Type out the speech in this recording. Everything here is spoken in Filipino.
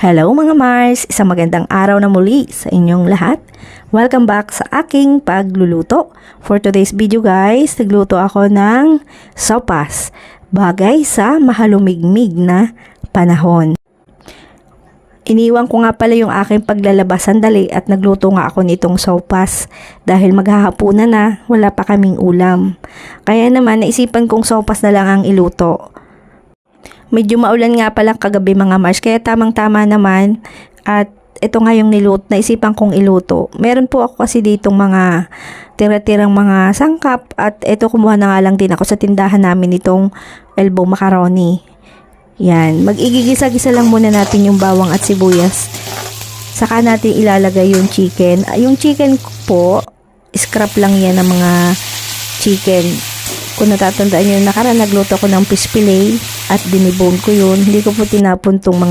Hello mga Mars! Isang magandang araw na muli sa inyong lahat. Welcome back sa aking pagluluto. For today's video guys, nagluto ako ng sopas. Bagay sa mahalumigmig na panahon. Iniwan ko nga pala yung aking paglalabas sandali at nagluto nga ako nitong sopas dahil maghahapunan na, wala pa kaming ulam. Kaya naman naisipan kong sopas na lang ang iluto. Medyo maulan nga pala kagabi mga Mars, kaya tamang-tama naman at ito nga yung naisipan kong iluto. Meron po ako kasi ditong mga tira-tirang mga sangkap at ito kumuha na nga lang din ako sa tindahan namin itong elbow macaroni. Yan, mag-igigisa-gisa lang muna natin yung bawang at sibuyas. Saka natin ilalagay yung chicken. Yung chicken po, scrap lang yan ng mga chicken. Kung natatandaan nyo, nakaraan nagluto ko ng fish fillet at dinibone ko yun. Hindi ko po tinapon tong mga